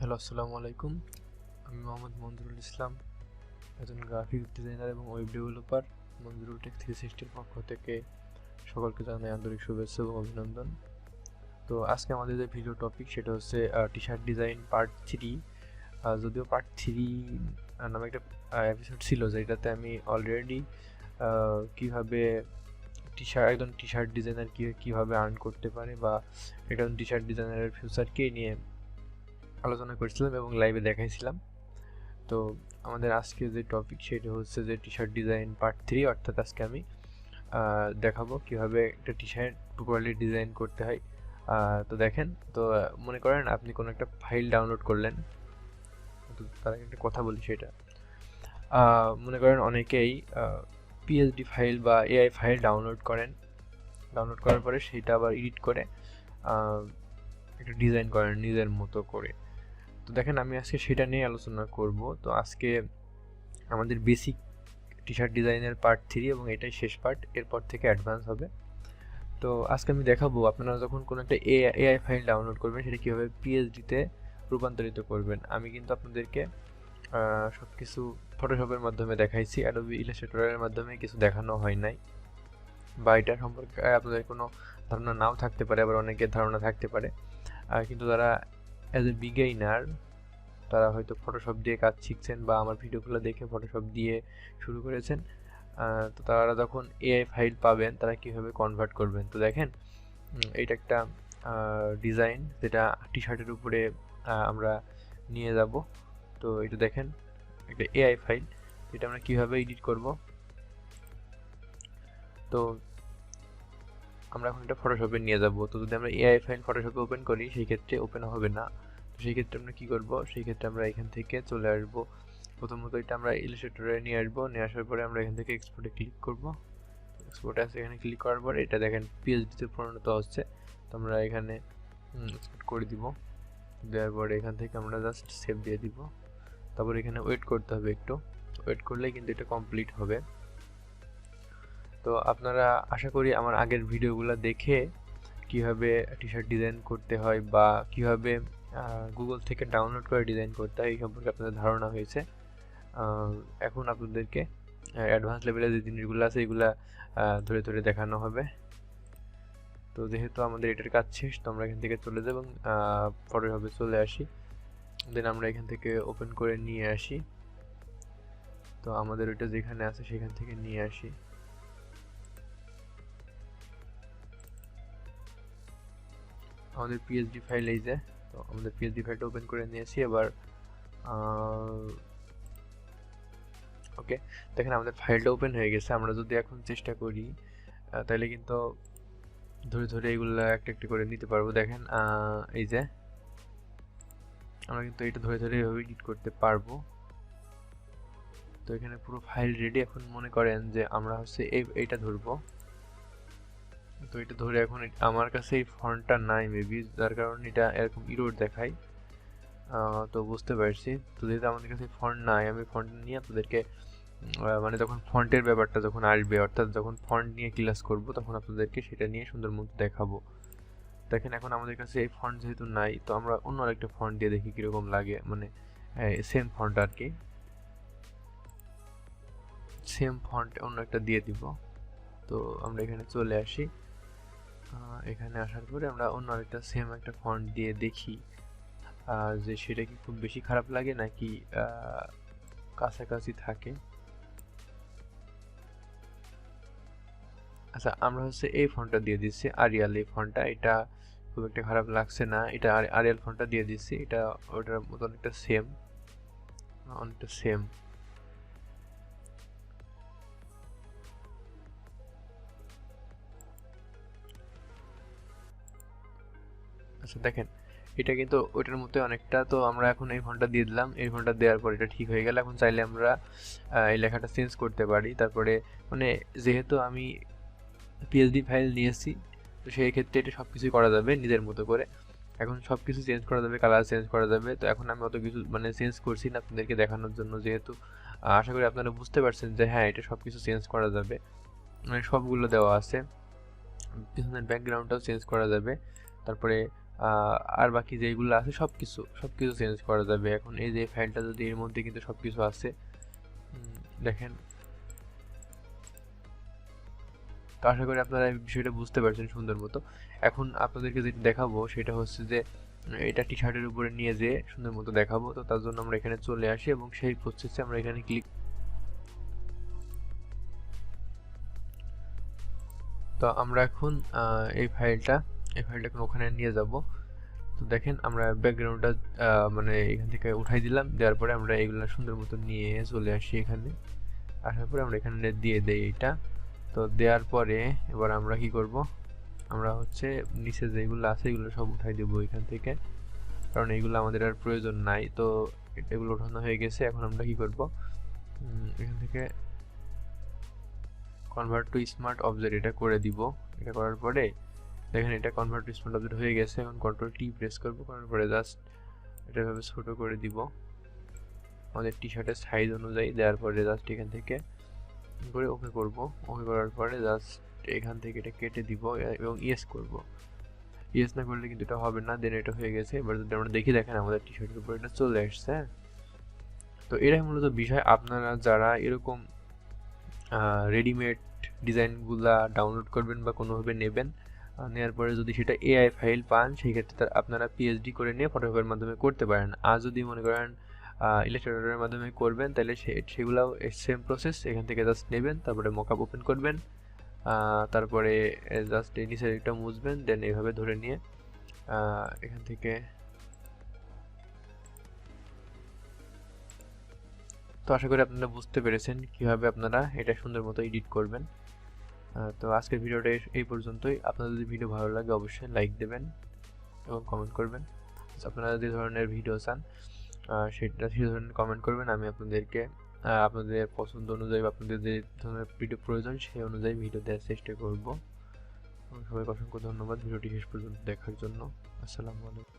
Hello, আসসালামু আলাইকুম। আমি মোহাম্মদ মঞ্জুরুল ইসলাম, একজন গ্রাফিক ডিজাইনার এবং ওয়েব ডেভেলপার। মঞ্জুরুল টেক 360-র পক্ষ থেকে সকলকে জানাই আন্তরিক শুভেচ্ছা এবং অভিনন্দন। তো আজকে আমাদের যে ভিডিও টপিক সেটা হচ্ছে টি শার্ট ডিজাইন পার্ট 3। যদিও পার্ট 3 নামে একটা এপিসোড ছিল, যেটাতে আমি অলরেডি কীভাবে একজন টি শার্ট ডিজাইনার কীভাবে আর্ন করতে পারে বা একজন টি শার্ট ডিজাইনারের ফিউচারকে নিয়ে আলোচনা করেছিলাম এবং লাইভে দেখাইছিলাম। তো আমাদের আজকে যে টপিক সেটা হচ্ছে যে টি শার্ট ডিজাইন পার্ট 3, অর্থাৎ আজকে আমি দেখাবো কিভাবে একটা টি শার্ট প্রপারলি ডিজাইন করতে হয়। তো দেখেন, তো মনে করেন আপনি কোনো একটা ফাইল ডাউনলোড করলেন। তো তার আগে একটা কথা বলি, সেটা মনে করেন অনেকেই পিএসডি ফাইল বা এআই ফাইল ডাউনলোড করার পরে সেটা আবার এডিট করে একটা ডিজাইন করেন নিজের মতো করে। তো দেখেন, আমি আজকে সেটা নিয়ে আলোচনা করব। তো আজকে আমাদের বেসিক টি শার্ট ডিজাইনের পার্ট 3 এবং এটাই শেষ পার্ট, এরপর থেকে অ্যাডভান্স হবে। তো আজকে আমি দেখাবো আপনারা যখন কোনো একটা এআই ফাইল ডাউনলোড করবেন সেটা কীভাবে পিএসডিতে রূপান্তরিত করবেন। আমি কিন্তু আপনাদেরকে সব কিছু ফটোশপের মাধ্যমে দেখাইছি, অ্যাডোবি ইলাস্ট্রেটরের মাধ্যমে কিছু দেখানো হয় নাই, বা এটা সম্পর্কে আপনাদের কোনো ধারণা নাও থাকতে পারে, আবার অনেকের ধারণা থাকতে পারে। কিন্তু তারা অ্যাজ এ বিগিনার, তারা হয়তো ফটোশপ দিয়ে কাজ শিখছেন বা আমার ভিডিওগুলো দেখে ফটোশপ দিয়ে শুরু করেছেন। তো তারা যখন এআই ফাইল পাবেন তারা কীভাবে কনভার্ট করবেন। তো দেখেন, এটা একটা ডিজাইন যেটা টি শার্টের উপরে আমরা নিয়ে যাব। তো এটা দেখেন, একটা এআই ফাইল, এটা আমরা কীভাবে এডিট করব। তো আমরা এখন এটা ফটোশপে নিয়ে যাব। তো যদি আমরা এআই ফাইল ফটোশপে ওপেন করি সেই ক্ষেত্রে ওপেন হবে না। তো সেই ক্ষেত্রে আমরা কী করব, সেই ক্ষেত্রে আমরা এখান থেকে চলে আসব। প্রথমত এটা আমরা ইলাস্ট্রেটরে নিয়ে আসবো, নিয়ে আসার পরে আমরা এখান থেকে এক্সপোর্টে ক্লিক করব। এক্সপোর্টে আছে, এখানে ক্লিক করার পরে এটা দেখেন পিএসডিতে পরিণত হচ্ছে। তো আমরা এখানে এক্সপোর্ট করে দিব। দেওয়ার পরে এখান থেকে আমরা জাস্ট সেভ দিয়ে দিব। তারপর এখানে ওয়েট করতে হবে, একটু ওয়েট করলেই কিন্তু এটা কমপ্লিট হবে। তো আপনারা আশা করি আমার আগের ভিডিওগুলো দেখে কিভাবে টি শার্ট ডিজাইন করতে হয় বা কিভাবে গুগল থেকে ডাউনলোড করে ডিজাইন করতে হয় এই সম্পর্কে আপনাদের ধারণা হয়েছে। এখন আপনাদেরকে অ্যাডভান্স লেভেলের যে জিনিসগুলো আছে এগুলা ধরে ধরে দেখানো হবে। তো যেহেতু আমাদের এটার কাজ শেষ, তো আমরা এখান থেকে চলে যাব এবং ফটোশপে চলে আসি। দেন আমরা এখান থেকে ওপেন করে নিয়ে আসি। তো আমাদের ওইটা যেখানে আছে সেখান থেকে নিয়ে আসি। আমাদের পিএসডি ফাইল এই যে, তো আমাদের পিএসডি ফাইলটা ওপেন করে নিয়েছি। এবার ওকে, দেখেন আমাদের ফাইলটা ওপেন হয়ে গেছে। আমরা যদি এখন চেষ্টা করি তাহলে কিন্তু ধরে ধরে এগুলো একটা একটা করে নিতে পারবো। দেখেন এই যে আমরা কিন্তু এটা ধরে ধরে এভাবে এডিট করতে পারবো। তো এখানে পুরো ফাইল রেডি। এখন মনে করেন যে আমরা হচ্ছে এইটা ধরবো। তো এটা ধরে এখন আমার কাছে এই ফন্টটা নাই মেবি, যার কারণে এটা এরকম ইরোর দেখায়। তো বুঝতে পারছি। তো যেহেতু আমাদের কাছে ফন্ট নাই, আমি ফন্ট নিয়ে আপনাদেরকে মানে যখন ফন্টের ব্যাপারটা যখন আসবে, অর্থাৎ যখন ফন্ট নিয়ে ক্লাস করব তখন আপনাদেরকে সেটা নিয়ে সুন্দর মতো দেখাবো। দেখেন এখন আমাদের কাছে এই ফন্ট যেহেতু নাই, তো আমরা অন্য আরেকটা ফন্ট দিয়ে দেখি কীরকম লাগে, মানে সেম ফন্ট আর কি, সেম ফন্ট অন্য একটা দিয়ে দিব। তো আমরা এখানে চলে আসি। এখানে আসার পরে আমরা অন্য আরেকটা সেম একটা ফন্ট দিয়ে দেখি যে সেটা কি খুব বেশি খারাপ লাগে নাকি কাছাকাছি থাকে। আচ্ছা, আমরা হচ্ছে এই ফন্টটা দিয়ে দিচ্ছি, আরিয়াল। এই ফন্টটা এটা খুব একটা খারাপ লাগছে না, এটা আরিয়াল ফন্টটা দিয়ে দিচ্ছি। এটা ওটার মতো অনেকটা সেম, অনেকটা সেম। আচ্ছা দেখেন, এটা কিন্তু ওইটার মধ্যে অনেকটা। তো আমরা এখন এই ফন্টটা দিয়ে দিলাম, এই ফন্টটা দেওয়ার পর এটা ঠিক হয়ে গেল। এখন চাইলে আমরা এই লেখাটা চেঞ্জ করতে পারি। তারপরে মানে যেহেতু আমি পিএসডি ফাইল নিয়েছি, তো সেই ক্ষেত্রে এটা সব কিছুই করা যাবে নিজের মতো করে। এখন সব কিছু চেঞ্জ করা যাবে, কালার চেঞ্জ করা যাবে। তো এখন আমি অত কিছু মানে চেঞ্জ করছি না আপনাদেরকে দেখানোর জন্য, যেহেতু আশা করি আপনারা বুঝতে পারছেন যে হ্যাঁ এটা সব কিছু চেঞ্জ করা যাবে, মানে সবগুলো দেওয়া আছে। পিছনের ব্যাকগ্রাউন্ডটাও চেঞ্জ করা যাবে। তারপরে আর বাকি যেগুলো আছে সব কিছু চেঞ্জ করা যাবে। এখন এই যে ফাইলটা যদি এর মধ্যে কিন্তু সব কিছু আছে, দেখেন। তো আশা করি আপনারা এই বিষয়টা বুঝতে পারছেন সুন্দর মতো। এখন আপনাদেরকে যেটা দেখাবো সেটা হচ্ছে যে এটা টি শার্টের উপরে নিয়ে যেয়ে সুন্দর মতো দেখাবো। তো তার জন্য আমরা এখানে চলে আসি এবং সেই প্রসেসে আমরা এখানে ক্লিক। তো আমরা এখন এই ফাইলটা এখন ওখানে নিয়ে যাব। তো দেখেন আমরা ব্যাকগ্রাউন্ডটা মানে এখান থেকে উঠাই দিলাম, দেওয়ার পরে আমরা এগুলো সুন্দর মতো নিয়ে চলে আসি এখানে। আসার পরে আমরা এখানে দিয়ে দেই এটা। তো দেওয়ার পরে এবার আমরা কি করব, আমরা হচ্ছে নিচে যেগুলো আছে এগুলো সব উঠাই দেবো এখান থেকে, কারণ এইগুলো আমাদের আর প্রয়োজন নাই। তো এগুলো ওঠানো হয়ে গেছে। এখন আমরা কি করব, এখান থেকে কনভার্ট টু স্মার্ট অবজেক্ট এটা করে দিব। এটা করার পরে দেখেন এটা কনভার্ট টু স্মার্ট অবজেক্ট হয়ে গেছে। এখন কন্ট্রোল টি প্রেস করব, করার পরে জাস্ট এটা ভাবে ছোট করে দিব আমাদের টি শার্টের সাইজ অনুযায়ী। দেওয়ার পরে জাস্ট এখান থেকে করে ওকে করব। ওকে করার পরে জাস্ট এখান থেকে এটা কেটে দিব এবং ইয়েস করব। ইয়েস না করলে কিন্তু এটা হবে না। দেন এটা হয়ে গেছে। এবার যদি আমরা দেখি, দেখেন আমাদের টি শার্টের উপর এটা চলে আসছে। তো এটাই মূলত বিষয়। আপনারা যারা এরকম রেডিমেড ডিজাইনগুলা ডাউনলোড করবেন বা কোনোভাবে নেবেন, নেওয়ার পরে যদি সেটা এআই ফাইল পান, সেই ক্ষেত্রে আপনারা পিএইচডি করে নিয়ে ফটোশপের মাধ্যমে করতে পারেন। আর যদি মনে করেন ইলাস্ট্রেটরের মাধ্যমে করবেন, তাহলে সেগুলাও সেম প্রসেস। এখান থেকে জাস্ট নেবেন, তারপরে মকআপ ওপেন করবেন, তারপরে জাস্ট এই নিচের একটা মুছবেন, দেন এইভাবে ধরে নিয়ে এখান থেকে। তো আশা করি আপনারা বুঝতে পেরেছেন কিভাবে আপনারা এটা সুন্দর মতো এডিট করবেন। তো আজকের ভিডিওটা এই পর্যন্তই। আপনাদের যদি ভিডিও ভালো লাগে অবশ্যই লাইক দেবেন এবং কমেন্ট করবেন। আপনারা যে ধরনের ভিডিও চান সেটা সেই ধরনের কমেন্ট করবেন। আমি আপনাদেরকে আপনাদের পছন্দ অনুযায়ী বা আপনাদের যে ধরনের ভিডিও প্রয়োজন সেই অনুযায়ী ভিডিও দেওয়ার চেষ্টা করব। সবাইকে অসংখ্য ধন্যবাদ ভিডিওটি শেষ পর্যন্ত দেখার জন্য। আসসালামু আলাইকুম।